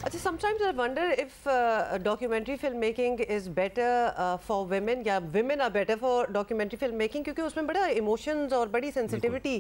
अच्छा, sometimes I wonder if documentary filmmaking is better for women या women are better for documentary filmmaking, क्योंकि उसमें बड़ा emotions और बड़ी sensitivity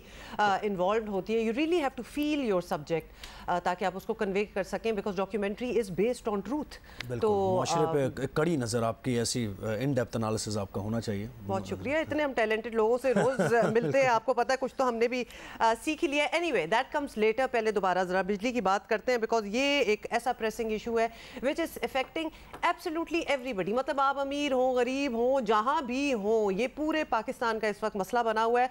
involved होती है. You really have to feel your subject ताकि आप उसको convey कर सकें, because documentary is based on truth. तो माशरे पे कड़ी नज़र आपकी ऐसी in depth analysis आपका होना चाहिए. बहुत शुक्रिया, इतने हम talented लोगों से रोज मिलते हैं, आपको पता है कुछ तो हमने भी सीख लिया. Anyway, that comes later. पहले दोबारा ज़रा बिजली की बात करते हैं, because ये एक ऐसा प्रेसिंग इशू है which is affecting absolutely everybody. मतलब आप अमीर हो, गरीब हो, जहां भी हो, ये पूरे पाकिस्तान का इस वक्त मसला बना हुआ है.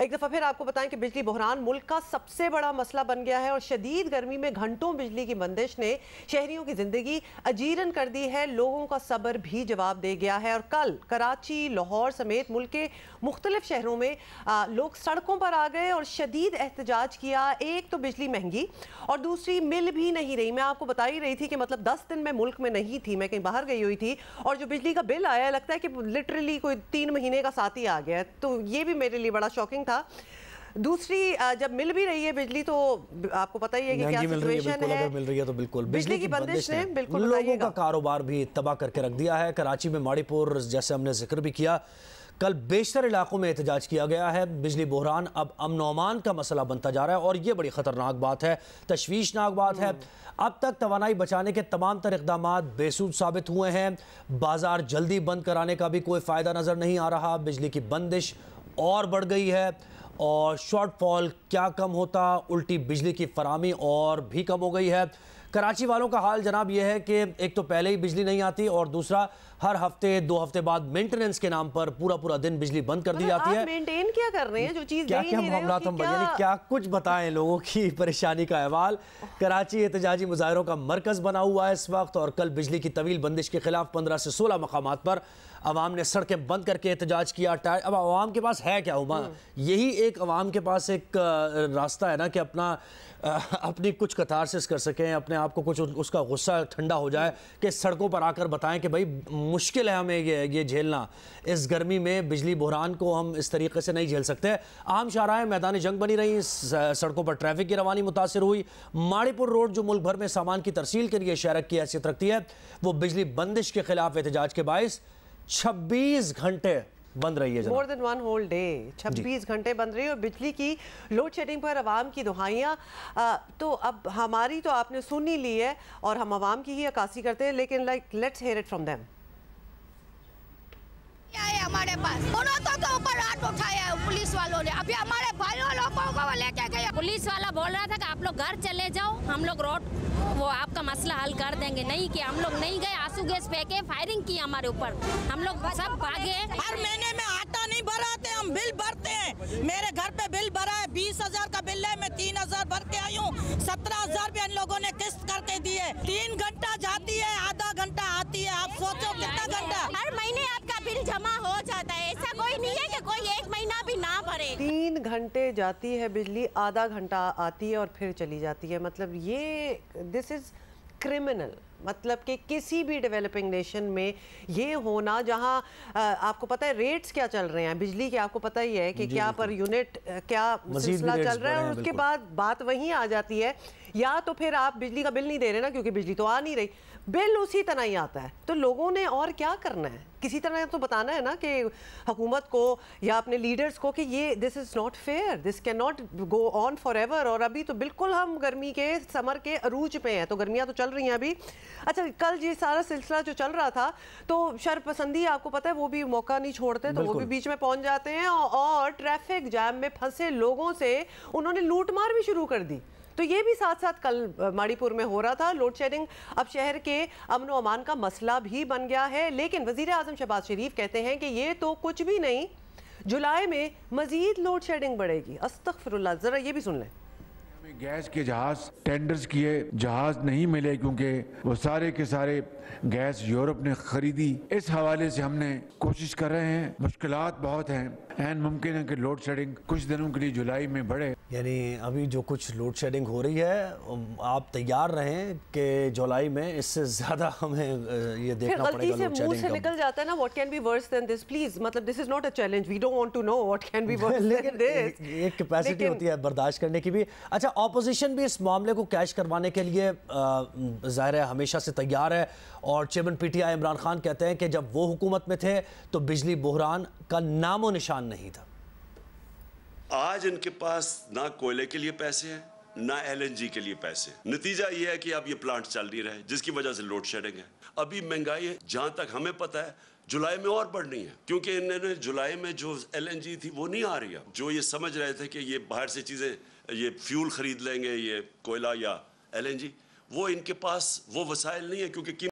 एक दफ़ा फिर आपको बताएं कि बिजली बहरान मुल्क का सबसे बड़ा मसला बन गया है और शदीद गर्मी में घंटों बिजली की बंदिश ने शहरियों की जिंदगी अजीरन कर दी है. लोगों का सब्र भी जवाब दे गया है और कल कराची, लाहौर समेत मुल्क के मुख्तलिफ शहरों में लोग सड़कों पर आ गए और शदीद एहतजाज किया. एक तो बिजली महंगी और दूसरी मिल भी नहीं रही. मैं आपको बता ही रही थी कि मतलब 10 दिन मैं मुल्क में नहीं थी, मैं कहीं बाहर गई हुई थी, और जो बिजली का बिल आया लगता है कि लिटरली कोई 3 महीने का साथ ही आ गया. तो ये भी मेरे लिए बड़ा शॉकिंग था. दूसरी, जब मिल भी रही है बिजली तो आपको पता ही है कि क्या सिचुएशन है. अगर मिल रही है तो बिल्कुल बिजली की बंदिश ने बिल्कुल लोगों का कारोबार भी तबाह करके रख दिया है. कराची में माड़ीपुर, जैसे हमने जिक्र भी किया, कल बेशतर इलाकों में एहतजाज किया गया है. बिजली बहरान अब अमन व अमान का मसला बनता जा रहा है और ये बड़ी ख़तरनाक बात है, तशवीशनाक बात है. अब तक तवानाई बचाने के तमाम तर इक़दामात बेसूद साबित हुए हैं. बाजार जल्दी बंद कराने का भी कोई फ़ायदा नज़र नहीं आ रहा. बिजली की बंदिश और बढ़ गई है और शॉर्टफॉल क्या कम होता, उल्टी बिजली की फरामी और भी कम हो गई है. कराची वालों का हाल जनाब यह है कि एक तो पहले ही बिजली नहीं आती और दूसरा हर हफ्ते 2 हफ्ते बाद मेंटेनेंस के नाम पर पूरा दिन बिजली बंद कर दी जाती है. मेंटेन क्या कर रहे हैं जो चीज क्या मामला हम यानी क्या कुछ बताएं लोगों की परेशानी का अहवाल. कराची एहतजाजी मुजाहरों का मरकज बना हुआ है इस वक्त और कल बिजली की तवील बंदिश के खिलाफ 15 से 16 मकामात पर अवाम ने सड़कें बंद करके एहतजाज किया. अब अवाम के पास है क्या हुआ, यही एक अवाम के पास एक रास्ता है ना कि अपनी कुछ कतारसिस कर सकें, अपने आप को कुछ उसका गुस्सा ठंडा हो जाए कि सड़कों पर आकर बताएं कि भाई मुश्किल है हमें ये झेलना. इस गर्मी में बिजली बहरान को हम इस तरीके से नहीं झेल सकते. आम शाहराएं मैदान जंग बनी रही, सड़कों पर ट्रैफिक की रवानी मुतासर हुई. माड़ीपुर रोड जो मुल्क भर में सामान की तरसील के लिए शहरक की हैसियत रखती है, वो बिजली बंदिश के खिलाफ एहतजाज के बायस 26 घंटे बंद रही है. मोर देन 1 होल डे 26 घंटे बंद रही है. और बिजली की लोड शेडिंग पर आवाम की दुहाइयाँ तो अब हमारी तो आपने सुन ही ली है और हम आवाम की ही अक्कासी करते हैं, लेकिन let's hear it from them. हमारे पास औरतों के ऊपर हाथ उठाया है पुलिस वालों ने. अभी हमारे भाइयों लोगों को लेके गए. पुलिस वाला बोल रहा था कि आप लोग घर चले जाओ, हम लोग रोड वो आपका मसला हल कर देंगे. नहीं कि हम लोग नहीं गए, आंसू गैस फेंके, फायरिंग की हमारे ऊपर, हम लोग सब भागे. हर महीने में आटा नहीं भराते, हम बिल भरते हैं. मेरे घर पे बिल भरा है, 20,000 का बिल है, मैं 3,000 भर के आई हूँ. 17,000 भी इन लोगों ने किस्त करके दिए. 3 घंटा जाती है, आधा घंटा आती है. आप सोचो कितना घंटा. हर महीने आपका बिल जमा हो जाता है, ऐसा कोई नहीं है कि कोई 1 महीना भी ना भरे. 3 घंटे जाती है बिजली, आधा घंटा आती है और फिर चली जाती है. मतलब ये दिस इज क्रिमिनल. मतलब कि किसी भी डेवलपिंग नेशन में ये होना, जहां आपको पता है रेट्स क्या चल रहे हैं बिजली के, आपको पता ही है कि क्या पर यूनिट क्या सिलसिला चल रहा है, और उसके बाद बात वहीं आ जाती है. या तो फिर आप बिजली का बिल नहीं दे रहे ना, क्योंकि बिजली तो आ नहीं रही, बिल उसी तरह ही आता है. तो लोगों ने और क्या करना है, किसी तरह तो बताना है ना कि हुकूमत को या अपने लीडर्स को कि ये this is not fair, this can not go on for ever. और अभी तो बिल्कुल हम गर्मी के समर के अरूज पे हैं, तो गर्मियाँ तो चल रही हैं अभी. अच्छा, कल ये सारा सिलसिला जो चल रहा था, तो शरपसंदी आपको पता है वो भी मौका नहीं छोड़ते, तो वो भी बीच में पहुंच जाते हैं और ट्रैफिक जैम में फंसे लोगों से उन्होंने लूटमार भी शुरू कर दी. तो ये भी साथ साथ कल माड़ीपुर में हो रहा था. लोड शेडिंग अब शहर के अमन व अमान का मसला भी बन गया है. लेकिन वज़ीर आज़म शहबाज शरीफ कहते हैं कि ये तो कुछ भी नहीं, जुलाई में मजीद लोड शेडिंग बढ़ेगी. अस्तगफिरुल्लाह. जरा ये भी सुन लें. गैस के जहाज टेंडर्स किए, जहाज नहीं मिले क्योंकि वो सारे के सारे गैस यूरोप ने खरीदी. इस हवाले से हमने कोशिश कर रहे हैं. मुश्किलात बहुत हैं. एन मुमकिन है कि लोड शेडिंग कुछ दिनों के लिए जुलाई में बढ़े. यानी अभी जो कुछ लोड शेडिंग हो रही है, आप तैयार रहें कि जुलाई में इससे ज़्यादा हमें ये देखना पड़ेगा. लोड शेडिंग से निकल जाता है ना, what can be worse than this. Please, मतलब this is not a challenge, we don't want to know what can be worse than this. एक कैपेसिटी होती है बर्दाश्त करने की भी. अच्छा, ऑपोजिशन भी इस मामले को कैश करवाने के लिए ज़ाहिर है हमेशा से तैयार है, और चेयरमैन पीटीआई इमरान खान कहते हैं कि जब वो हुकूमत में थे तो बिजली बहरान का नामो निशान नहीं था। आज इनके पास ना कोयले के लिए पैसे हैं, ना एलएनजी के लिए पैसे। नतीजा ये है कि अब ये प्लांट चल नहीं रहे, जिसकी वजह से लोड शेडिंग है। अभी महंगाई है, जहां तक हमें पता है जुलाई में और बढ़नी है, क्योंकि इन्होंने जुलाई में जो एलएनजी थी वो नहीं आ रही है। जो ये समझ रहे थे कि ये बाहर से चीजें, ये फ्यूल खरीद लेंगे, ये कोयला या एलएनजी, वो इनके पास वो वसाइल नहीं है, क्योंकि